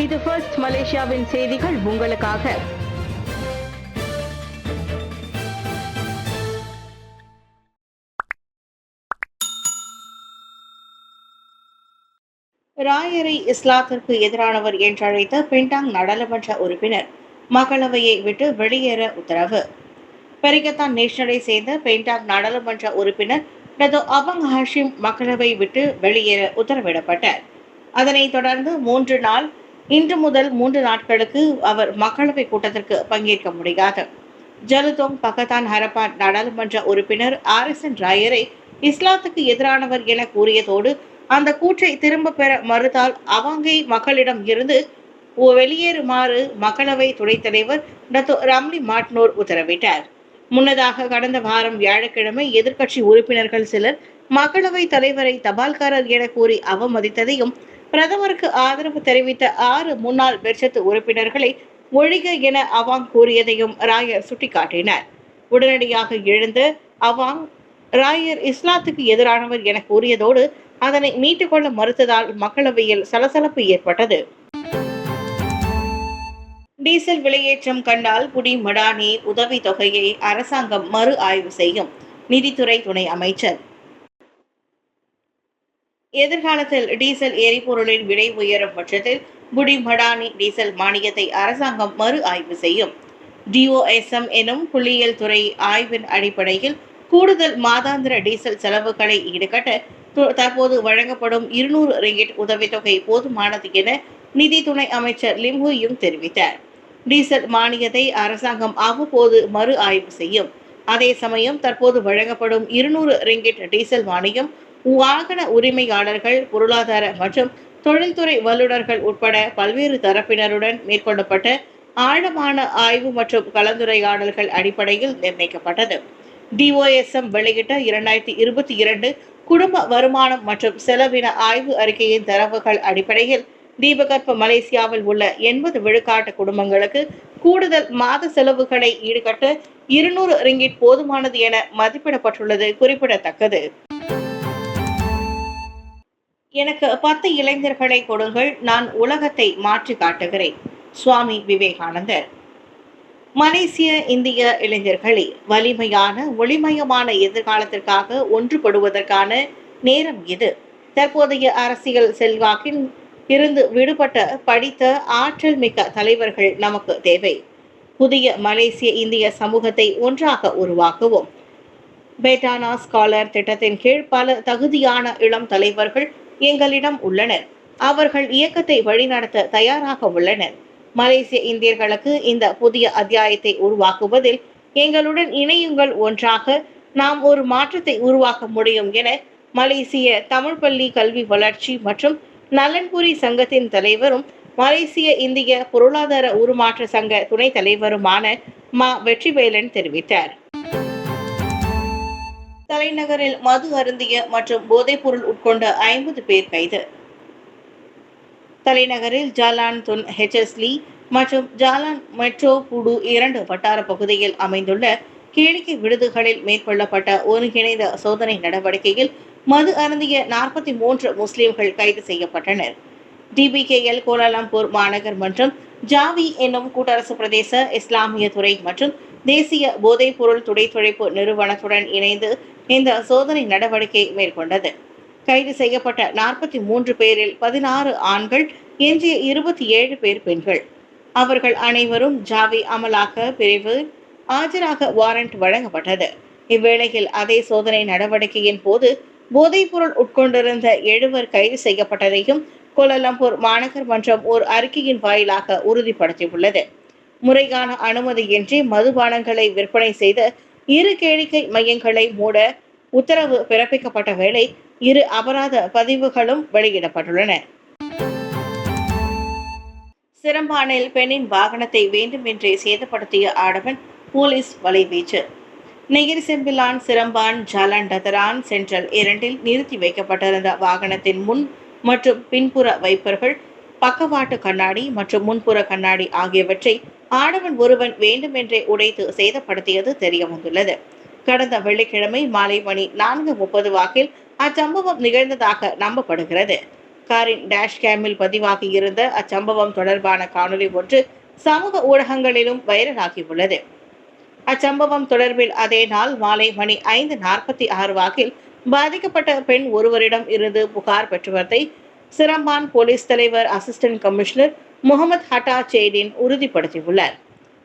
இது ஃபர்ஸ்ட் மலேசியாவின் செய்திகள் உங்களுக்காக. ராயரை இஸ்லாத்திற்கு எதிரானவர் என்றழைத்த பிண்டாங் நாடாளுமன்ற உறுப்பினர் மக்களவையை விட்டு வெளியேற உத்தரவு. பெரிகத்தான் நேஷனலை சேர்ந்த பிண்டாங் நாடாளுமன்ற உறுப்பினர் டத்தோ அபங் ஹாஷிம் மக்களவை விட்டு வெளியேற உத்தரவிடப்பட்டார். அதனைத் தொடர்ந்து இன்று முதல் 3 நாட்களுக்கு அவர் மக்களவை கூட்டத்திற்கு பங்கேற்க முடியாது. ஜலுதோங் பகத்தான் ஹரப்பான் நாடாளுமன்ற உறுப்பினர் RSN ராயரை இஸ்லாத்துக்கு எதிரானவர் என கூறியதோடு அந்த கூற்றை திரும்ப பெற மறுத்தால் அவாங்கை மக்களிடம் இருந்து வெளியேறுமாறு மக்களவை துணைத் தலைவர் டத்தோ ரம்லி மாட்னோர் உத்தரவிட்டார். முன்னதாக கடந்த வாரம் வியாழக்கிழமை எதிர்க்கட்சி உறுப்பினர்கள் சிலர் மக்களவை தலைவரை தபால்காரர் என கூறி அவமதித்ததையும் பிரதமருக்கு ஆதரவு தெரிவித்த 6 முன்னாள் பெர்சத்து உறுப்பினர்களை ஒழிக என அவாங் கூறியதையும் ராயர் சுட்டிக்காட்டினார். உடனடியாக எழுந்த அவாங் ராயர் இஸ்லாத்துக்கு எதிரானவர் என கூறியதோடு அதனை மீட்டுக்கொள்ள மறுத்ததால் மக்களவையில் சலசலப்பு ஏற்பட்டது. டீசல் விலையேற்றம் கண்டால் புடி மடானி உதவி தொகையை அரசாங்கம் மறு ஆய்வு செய்யும் நிதித்துறை துணை அமைச்சர். எதிர்காலத்தில் டீசல் எரிபொருளின் விலை உயரும் பட்சத்தில் புடி மடானி டீசல் மானியத்தை அரசாங்கம் மறு ஆய்வு செய்யும். DOSM எனும் புள்ளியியல் துறை ஆய்வின் அடிப்படையில் கூடுதல் மாதாந்திர டீசல் செலவுகளை ஈடுகட்ட தற்போது வழங்கப்படும் 200 ரிங்கிட் உதவித்தொகை போதுமானது என நிதி துணை அமைச்சர் லிம் ஹூயும் தெரிவித்தார். டீசல் மானியத்தை அரசாங்கம் அவ்வப்போது மறு ஆய்வு செய்யும். அதே சமயம் தற்போது வழங்கப்படும் 200 ரிங்கிட் டீசல் மானியம் வாகன உரிமையாளர்கள், பொருளாதார மற்றும் தொழில்துறை வல்லுநர்கள் உட்பட பல்வேறு தரப்பினருடன் மேற்கொள்ளப்பட்ட ஆழமான ஆய்வு மற்றும் கலந்துரையாடல்கள் அடிப்படையில் நிர்ணயிக்கப்பட்டது. DOSM வெளியிட்ட 2022 குடும்ப வருமானம் மற்றும் செலவின ஆய்வு அறிக்கையின் தரவுகள் அடிப்படையில் தீபகற்ப மலேசியாவில் உள்ள 80 விழுக்காட்டு குடும்பங்களுக்கு கூடுதல் மாத செலவுகளை ஈடுகட்ட 200 ரிங்கிட் போதுமானது என மதிப்பிடப்பட்டுள்ளது குறிப்பிடத்தக்கது. எனக்கு 10 இளைஞர்களை கொடுங்கள், நான் உலகத்தை மாற்றி காட்டுகிறேன். சுவாமி விவேகானந்தர். மலேசிய இந்திய இளைஞர்களே, வலிமையான ஒளிமயமான எதிர்காலத்திற்காக ஒன்றுபடுவதற்கான நேரம் இது. தற்போதைய அரசியல் செல்வாக்கின் இருந்து விடுபட்ட படித்த ஆற்றல் மிக்க தலைவர்கள் நமக்கு தேவை. புதிய மலேசிய இந்திய சமூகத்தை ஒன்றாக உருவாக்குவோம். பேட்டானா ஸ்காலர் திட்டத்தின் கீழ் பல தகுதியான இளம் தலைவர்கள் எங்களிடம் உள்ளனர். அவர்கள் இயக்கத்தை வழிநடத்த தயாராக உள்ளனர். மலேசிய இந்தியர்களுக்கு இந்த புதிய அத்தியாயத்தை உருவாக்குவதில் எங்களுடன் இணையுங்கள். ஒன்றாக நாம் ஒரு மாற்றத்தை உருவாக்க முடியும் என மலேசிய தமிழ் பள்ளி கல்வி வளர்ச்சி மற்றும் நலன்புரி சங்கத்தின் தலைவரும் மலேசிய இந்திய பொருளாதார உருமாற்ற சங்க துணைத் தலைவருமான வெற்றிவேலன் தெரிவித்தார். தலைநகரில் மது அருந்திய மற்றும் போதைப்பொருள் உட்கொண்ட 50 பேர் கைது. தலைநகரில் ஜாலான் துன் ஹெச்எஸ்லி மற்றும் ஜாலான் மெட்ரோ புடு 2 வட்டார பகுதியில் அமைந்துள்ள கேளிக்கை விடுதிகளில் மேற்கொள்ளப்பட்ட ஒருங்கிணைந்த சோதனை நடவடிக்கையில் மது அருந்திய 43 முஸ்லிம்கள் கைது செய்யப்பட்டனர். DBKL கோலாலம்பூர் மாநகர் மற்றும் ஜாவி என்னும் கூட்டரசு பிரதேச இஸ்லாமிய துறை மற்றும் தேசிய போதைப்பொருள் துடைத்துழைப்பு நிறுவனத்துடன் இணைந்து இந்த சோதனை நடவடிக்கை மேற்கொண்டது. கைது செய்யப்பட்ட 43 பேரில் 16 ஆண்கள், எஞ்சிய 27 பேர் பெண்கள். அவர்கள் அனைவரும் ஜாவி அமலாக்க பிரிவு ஆஜராக வாரண்ட் வழங்கப்பட்டது. இவ்வேளையில் அதே சோதனை நடவடிக்கையின் போது போதைப்பொருள் உட்கொண்டிருந்த 7 கைது செய்யப்பட்டதையும் கோலாலம்பூர் மாநகர் மன்றம் ஒரு அறிக்கையின் வாயிலாக உறுதிப்படுத்தியுள்ளது. முறையான அனுமதியின்றி மதுபானங்களை விற்பனை செய்த 2 கேளிக்கை மையங்களை மூட உத்தரவு பிறப்பிக்கப்பட்ட வேளை 2 அபராத பதிவுகளும் வெளியிடப்பட்டுள்ளன. சிரம்பானில் பெண்ணின் வாகனத்தை வேண்டுமென்றே சேதப்படுத்திய ஆடவன் போலீஸ் வலைவீச்சு. Negeri Sembilan Seremban Jalan Dataran Central 2 நிறுத்தி வைக்கப்பட்டிருந்த வாகனத்தின் முன் மற்றும் பின்புற வைப்பர்கள், பக்கவாட்டு கண்ணாடி மற்றும் முன்புற கண்ணாடி ஆகியவற்றை ஆடவன் ஒருவன் வேண்டுமென்றே உடைத்து சேதப்படுத்தியது தெரியவந்துள்ளது. கடந்த வெள்ளிக்கிழமை மாலை மணி 4:30 வாக்கில் அச்சம்பவம் நிகழ்ந்ததாக நம்பப்படுகிறது. காரின் டேஷ் கேமில் பதிவாகியிருந்த அச்சம்பவம் தொடர்பான காணொலி ஒன்று சமூக ஊடகங்களிலும் வைரலாகியுள்ளது. அச்சம்பவம் தொடர்பில் அதே நாள் மாலை மணி 5:46 வாக்கில் பாதிக்கப்பட்ட பெண் ஒருவரிடம் இருந்து புகார் பெற்றுவதை சிரம்பான் போலீஸ் தலைவர் assistant commissioner Mohamed Hatta Saidin உறுதிப்படுத்தியுள்ளார்.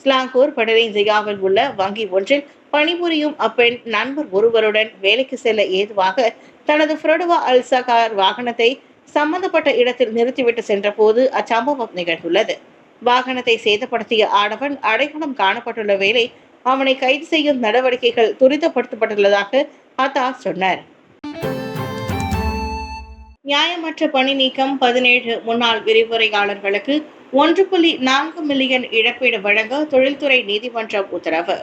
ஸ்லாங்கூர் படலின் ஜியாவில் உள்ள வங்கி ஒன்றில் பணிபுரியும் அப்பெண் நண்பர் ஒருவருடன் வேலைக்கு செல்ல ஏதுவாக தனது ஃப்ரடுவா அல்சகார் வாகனத்தை சம்பந்தப்பட்ட இடத்தில் நிறுத்திவிட்டு சென்ற போது அச்சம்பவம் நிகழ்ந்துள்ளது. வாகனத்தை சேதப்படுத்திய ஆடவன் அடையாளம் காணப்பட்டுள்ள வேளை அவனை கைது செய்யும் நடவடிக்கைகள் துரிதப்படுத்தப்பட்டுள்ளதாக ஹத்தா சொன்னார். நியாயமற்ற பணி நீக்கம் 17 முன்னாள் விரிவுரையாளர்களுக்கு 1.4 மில்லியன் இழப்பீடு வழங்க தொழில்துறை நீதிமன்றம் உத்தரவு.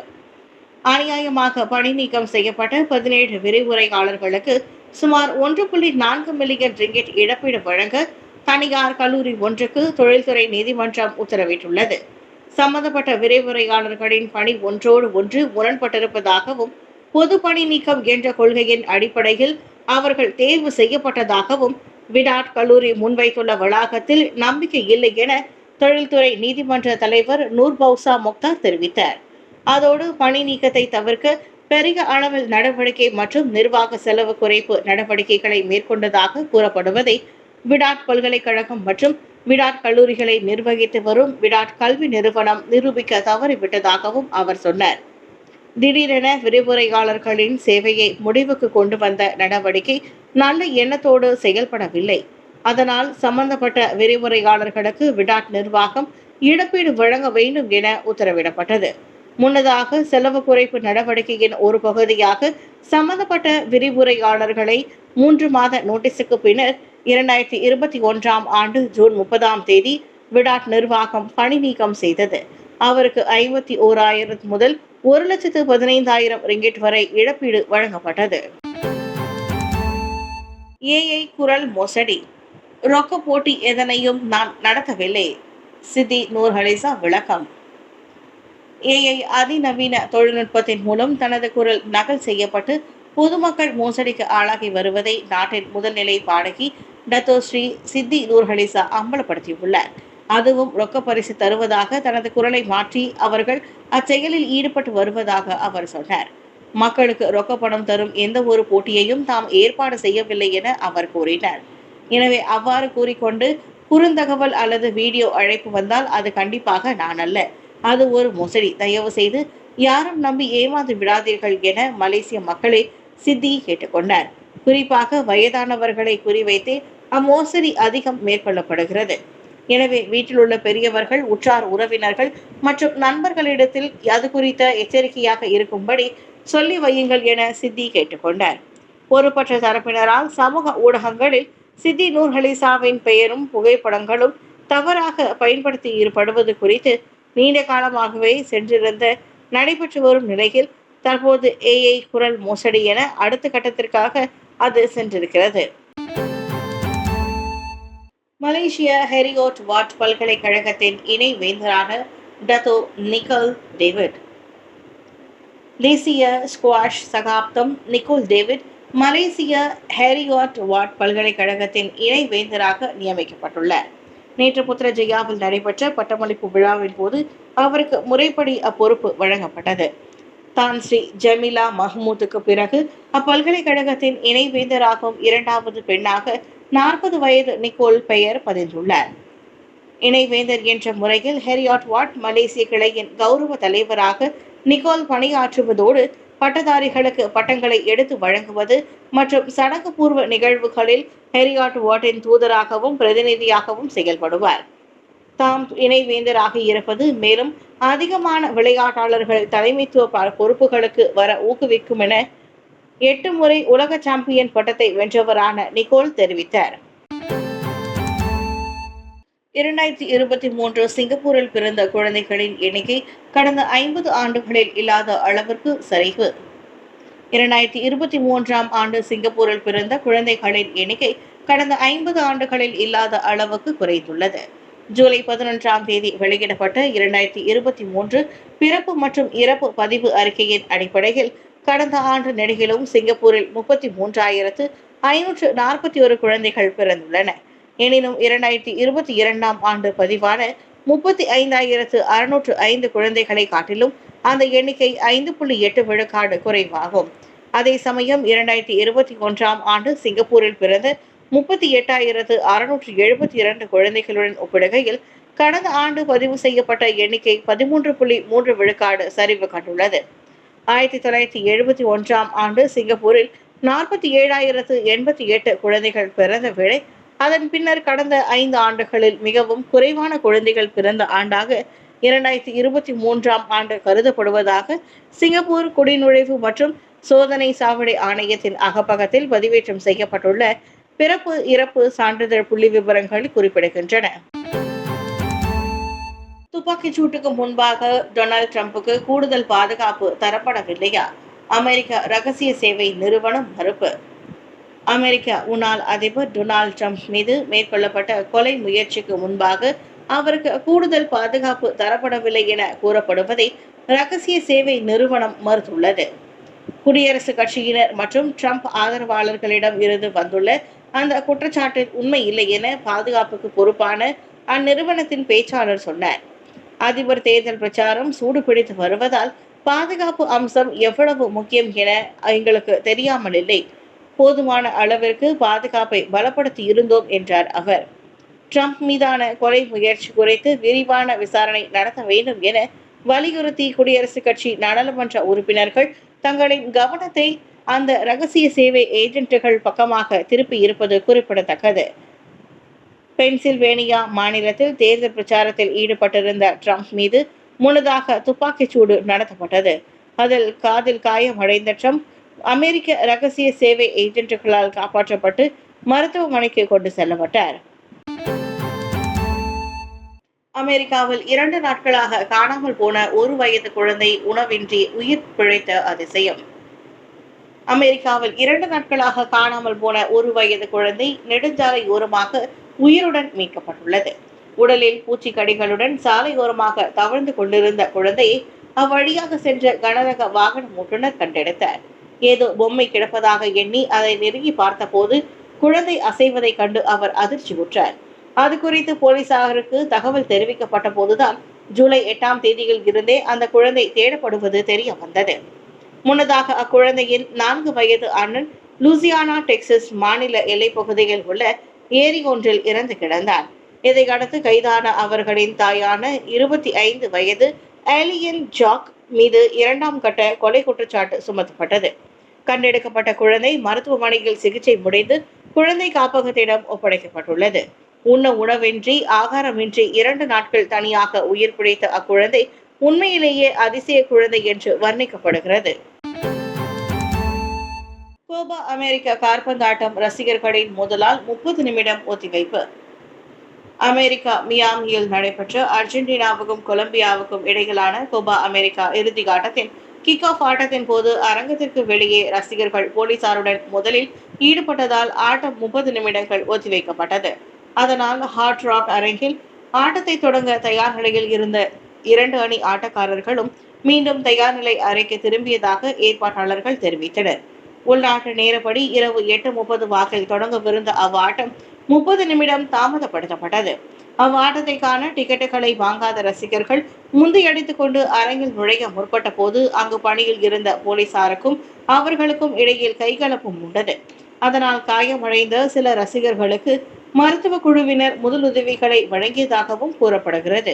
அநியாயமாக பணி நீக்கம் செய்யப்பட்ட 17 விரிவுரையாளர்களுக்கு சுமார் 1.4 மில்லியன் ரிங்கிட் இழப்பீடு வழங்க தனியார் கல்லூரி ஒன்றுக்கு தொழில்துறை நீதிமன்றம் உத்தரவிட்டுள்ளது. சம்பந்தப்பட்ட விரிவுரையாளர்களின் பணி ஒன்றோடு ஒன்று முரண்பட்டிருப்பதாகவும் பொது பணி நீக்கம் என்ற கொள்கையின் அடிப்படையில் அவர்கள் தேர்வு செய்யப்பட்டதாகவும் விடாட் கல்லூரி முன்வைத்துள்ள வளாகத்தில் நம்பிக்கை இல்லை என தொழில்துறை நீதிமன்ற தலைவர் நூர் பௌசா முக்தார் தெரிவித்தார். அதோடு பணி நீக்கத்தை தவிர்க்க பெரிய அளவில் நடவடிக்கை மற்றும் நிர்வாக செலவு குறைப்பு நடவடிக்கைகளை மேற்கொண்டதாக கூறப்படுவதை விடாட் பல்கலைக்கழகம் மற்றும் விடாட் கல்லூரிகளை நிர்வகித்து வரும் விடாட் கல்வி நிறுவனம் நிரூபிக்க தவறிவிட்டதாகவும் அவர் சொன்னார். திடீரென விரிவுரையாளர்களின் சேவையை முடிவுக்கு கொண்டு வந்த நடவடிக்கை நல்ல எண்ணத்தோடு செயல்படவில்லை. அதனால் சம்பந்தப்பட்ட விரிவுரையாளர்களுக்கு விடாட் நிர்வாகம் இழப்பீடு வழங்க வேண்டும் என உத்தரவிடப்பட்டது. முன்னதாக செலவு குறைப்பு நடவடிக்கையின் ஒரு பகுதியாக சம்பந்தப்பட்ட விரிவுரையாளர்களை 3 மாத நோட்டீஸுக்கு பின்னர் 2021 ஆண்டு ஜூன் 30 விடாட் நிர்வாகம் பணி நீக்கம் செய்தது. அவருக்கு 51,000 முதல் 1,15,000 ரிங்கிட் வரை இழப்பீடு வழங்கப்பட்டது. ஏஐ குரல் மோசடி, ரொக்க போட்டி எதனையும் நான் நடத்தவில்லை, சித்தி நூர் ஹலிசா விளக்கம். ஏஐ அதிநவீன தொழில்நுட்பத்தின் மூலம் தனது குரல் நகல் செய்யப்பட்டு பொதுமக்கள் மோசடிக்கு ஆளாகி வருவதை நாட்டின் முதல்நிலை பாடகி டத்தோ ஸ்ரீ சித்தி நூர் ஹலிசா அம்பலப்படுத்தியுள்ளார். அதுவும் ரொக்க பரிசு தருவதாக தனது குரலை மாற்றி அவர்கள் அச்செயலில் ஈடுபட்டு வருவதாக அவர் சொன்னார். மக்களுக்கு ரொக்க பணம் தரும் எந்த ஒரு போட்டியையும் தாம் ஏற்பாடு செய்யவில்லை என அவர் கூறினார். எனவே அவ்வாறு கூறிக்கொண்டு குறுந்தகவல் அல்லது வீடியோ அழைப்பு வந்தால் அது கண்டிப்பாக நான் அல்ல, அது ஒரு மோசடி, தயவு செய்து யாரும் நம்பி ஏமாந்து விடாதீர்கள் என மலேசிய மக்களை சித்தி கேட்டுக்கொண்டார். குறிப்பாக வயதானவர்களை குறிவைத்தே அம்மோசடி அதிகம் மேற்கொள்ளப்படுகிறது. எனவே வீட்டில் உள்ள பெரியவர்கள், உற்றார் உறவினர்கள் மற்றும் நண்பர்களிடத்தில் அது குறித்த எச்சரிக்கையாக இருக்கும்படி சொல்லி வையுங்கள் என சித்தி கேட்டுக்கொண்டார். பொறுப்பற்ற தரப்பினரால் சமூக ஊடகங்களில் சித்தி நூர் ஹலிசாவின் பெயரும் புகைப்படங்களும் தவறாக பயன்படுத்தி ஈடுபடுவது குறித்து நீண்ட காலமாகவே சென்றிருந்த நடைபெற்று வரும் நிலையில் தற்போது ஏஐ குரல் மோசடி என அடுத்த கட்டத்திற்காக அது சென்றிருக்கிறது. மலேசிய ஹெரியோட் வாட் பல்கலைக்கழகத்தின் இணை வேந்தரான டத்தோ நிக்கோல் டேவிட். தேசிய ஸ்குவாஷ் சகாப்தம் நிக்கோல் டேவிட் மலேசிய ஹெரியோட் வாட் பல்கலைக்கழகத்தின் இணை வேந்தராக நியமிக்கப்பட்டுள்ளார். நேற்று புத்ரஜயாவில் நடைபெற்ற பட்டமளிப்பு விழாவின் போது அவருக்கு முறைப்படி அப்பொறுப்பு வழங்கப்பட்டது. தான் ஸ்ரீ ஜமீலா மஹ்மூத்துக்கு பிறகு அப்பல்கலைக்கழகத்தின் இணைவேந்தராகும் 2வது பெண்ணாக 40 வயது நிக்கோல் பெயர் பதிந்துள்ளார். இணைவேந்தர் என்ற முறையில் ஹெரியாட் வாட் மலேசிய கிளையின் கௌரவ தலைவராக நிக்கோல் பணியாற்றுவதோடு பட்டதாரிகளுக்கு பட்டங்களை எடுத்து வழங்குவது மற்றும் சடங்கு பூர்வ நிகழ்வுகளில் ஹெரியாட் வாட்டின் தூதராகவும் பிரதிநிதியாகவும் செயல்படுவார். தாம் இணைவேந்தராக இருப்பது மேலும் அதிகமான விளையாட்டாளர்கள் தலைமைத்துவ பொறுப்புகளுக்கு வர ஊக்குவிக்கும் என 8 முறை உலக சாம்பியன் பட்டத்தை வென்றவரான நிக்கோல் தெரிவித்தார். 2023 சிங்கப்பூரில் பிறந்த குழந்தைகளின் எண்ணிக்கை கடந்த 50 ஆண்டுகளில் இல்லாத அளவிற்கு சரிவு. 2023 ஆண்டு சிங்கப்பூரில் பிறந்த குழந்தைகளின் எண்ணிக்கை கடந்த 50 ஆண்டுகளில் இல்லாத அளவுக்கு குறைந்துள்ளது. ஜூலை 11 வெளியிடப்பட்ட 2023 பிறப்பு மற்றும் இறப்பு பதிவு அறிக்கையின் அடிப்படையில் கடந்த ஆண்டு நெடுகிலும் சிங்கப்பூரில் 33,541 குழந்தைகள் பிறந்துள்ளன. எனினும் 2022ஆம் ஆண்டு பதிவான 35,605 குழந்தைகளை காட்டிலும் அந்த எண்ணிக்கை 5.8 விழுக்காடு குறைவாகும். அதே சமயம் 2021ஆம் ஆண்டு சிங்கப்பூரில் பிறந்த 38,672 குழந்தைகளுடன் ஒப்பிடுகையில் கடந்த ஆண்டு பதிவு செய்யப்பட்ட எண்ணிக்கை 13.3 விழுக்காடு சரிவு கண்டுள்ளது. 1971ஆம் ஆண்டு சிங்கப்பூரில் 47,088 குழந்தைகள் பிறந்த வேளை அதன் பின்னர் கடந்த 5 ஆண்டுகளில் மிகவும் குறைவான குழந்தைகள் பிறந்த ஆண்டாக 2023ஆம் ஆண்டு கருதப்படுவதாக சிங்கப்பூர் குடிநுழைவு மற்றும் சோதனை சாவடி ஆணையத்தின் அகப்பக்கத்தில் பதிவேற்றம் செய்யப்பட்டுள்ள பிறப்பு இறப்பு சான்றிதழ் புள்ளி விவரங்கள் குறிப்பிடுகின்றன. துப்பாக்கிச் சூட்டுக்கு முன்பாக டொனால்ட் ட்ரம்புக்கு கூடுதல் பாதுகாப்பு தரப்படவில்லையா? அமெரிக்க ரகசிய சேவை நிறுவனம் மறுப்பு. அமெரிக்க முன்னாள் அதிபர் டொனால்ட் ட்ரம்ப் மீது மேற்கொள்ளப்பட்ட கொலை முயற்சிக்கு முன்பாக அவருக்கு கூடுதல் பாதுகாப்பு தரப்படவில்லை என கூறப்படுவதை ரகசிய சேவை நிறுவனம் மறுத்துள்ளது. குடியரசுக் கட்சியினர் மற்றும் ட்ரம்ப் ஆதரவாளர்களிடம் இருந்து வந்துள்ள அந்த குற்றச்சாட்டில் உண்மை இல்லை என பாதுகாப்புக்கு பொறுப்பான அந்நிறுவனத்தின் பேச்சாளர் சொன்னார். அதிபர் தேர்தல் பிரச்சாரம் சூடுபிடித்து வருவதால் பாதுகாப்பு அம்சம் எவ்வளவு முக்கியம் என எங்களுக்கு தெரியாமல் இல்லை. போதுமான அளவிற்கு பாதுகாப்பை பலப்படுத்தி இருந்தோம் என்றார் அவர். ட்ரம்ப் மீதான கொலை முயற்சி குறித்து விரிவான விசாரணை நடத்த வேண்டும் என வலியுறுத்தி குடியரசுக் கட்சி நாடாளுமன்ற உறுப்பினர்கள் தங்களின் கவனத்தை அந்த ரகசிய சேவை ஏஜென்ட்டுகள் பக்கமாக திருப்பி இருப்பது குறிப்பிடத்தக்கது. பென்சில்வேனியா மாநிலத்தில் தேர்தல் பிரச்சாரத்தில் ஈடுபட்டிருந்த ட்ரம்ப் மீது முன்னதாக துப்பாக்கிச்சூடு நடத்தப்பட்டது. அதில் காதில் காயமடைந்த ட்ரம்ப் அமெரிக்க ரகசிய சேவை ஏஜென்ட்டுகளால் காப்பாற்றப்பட்டு மருத்துவமனைக்கு கொண்டு செல்லப்பட்டார். அமெரிக்காவில் 2 நாட்களாக காணாமல் போன 1 வயது குழந்தை உணவின்றி உயிர் பிழைத்த அதிசயம். அமெரிக்காவில் 2 நாட்களாக காணாமல் போன 1 வயது குழந்தை நெடுஞ்சாலையோரமாக உயிருடன் மீட்கப்பட்டுள்ளது. உடலில் பூச்சிக்கடிகளுடன் சாலையோரமாக தவழ்ந்து கொண்டிருந்த குழந்தையை அவ்வழியாக சென்ற கனரக வாகன ஓட்டுநர் கண்டெடுத்தார். ஏதோ பொம்மை கிடப்பதாக எண்ணி அதை நெருங்கி பார்த்தபோது குழந்தை அசைவதை கண்டு அவர் அதிர்ச்சியுற்றார். அது குறித்து போலீசாருக்கு தகவல் தெரிவிக்கப்பட்ட போதுதான் ஜூலை 8ஆம் தேதியில் இருந்தே அந்த குழந்தை தேடப்படுவது தெரிய வந்தது. முன்னதாக அக்குழந்தையின் 4 வயது அண்ணன் லூசியானா டெக்சஸ் மாநில எல்லைப் பகுதியில் உள்ள ஏரி ஒன்றில் இறந்து கிடந்தார். இதையடுத்து கைதான அவர்களின் தாயான 25 வயது ஏலியன் ஜாக் மீது 2ஆம் கட்ட கொலை குற்றச்சாட்டு சுமத்தப்பட்டது. கண்டெடுக்கப்பட்ட குழந்தை மருத்துவமனையில் சிகிச்சை முடிந்து குழந்தை காப்பகத்திடம் ஒப்படைக்கப்பட்டுள்ளது. உண்ண உணவின்றி ஆகாரமின்றி 2 நாட்கள் தனியாக உயிர் பிழைத்த அக்குழந்தை உண்மையிலேயே அதிசய குழந்தை என்று வர்ணிக்கப்படுகிறது. கோபா அமெரிக்க காற்பந்தாட்டம் ரசிகர்களின் மோதலால் 30 நிமிடம் ஒத்திவைப்பு. அமெரிக்கா மியாமியில் நடைபெற்ற அர்ஜென்டினாவுக்கும் கொலம்பியாவுக்கும் இடையிலான கோபா அமெரிக்கா இறுதி ஆட்டத்தின் கிக் ஆஃப் ஆட்டத்தின் போது அரங்கத்திற்கு வெளியே ரசிகர்கள் போலீசாருடன் முதலில் ஈடுபட்டதால் ஆட்டம் 30 நிமிடங்கள் ஒத்திவைக்கப்பட்டது. அதனால் ஹார்ட் ராக் அரங்கில் ஆட்டத்தை தொடங்க தயார் நிலையில் இருந்த 2 அணி ஆட்டக்காரர்களும் மீண்டும் தயார் நிலை அறைக்கு திரும்பியதாக ஏற்பாட்டாளர்கள் தெரிவித்தனர். உள்நாட்டு நேரப்படி இரவு 8:30 வாக்கில் தொடங்கவிருந்த அவ்வாட்டம் 30 நிமிடம் தாமதப்படுத்தப்பட்டது. அவ்வாட்டத்தை காண டிக்கெட்டுகளை வாங்காத ரசிகர்கள் முந்தியடித்துக் கொண்டு அரங்கில் நுழைய முற்பட்ட போது அங்கு பணியில் இருந்த போலீசாருக்கும் அவர்களுக்கும் இடையில் கைகலப்பும் உண்டது. அதனால் காயமடைந்த சில ரசிகர்களுக்கு மருத்துவ குழுவினர் முதலுதவிகளை வழங்கியதாகவும் கூறப்படுகிறது.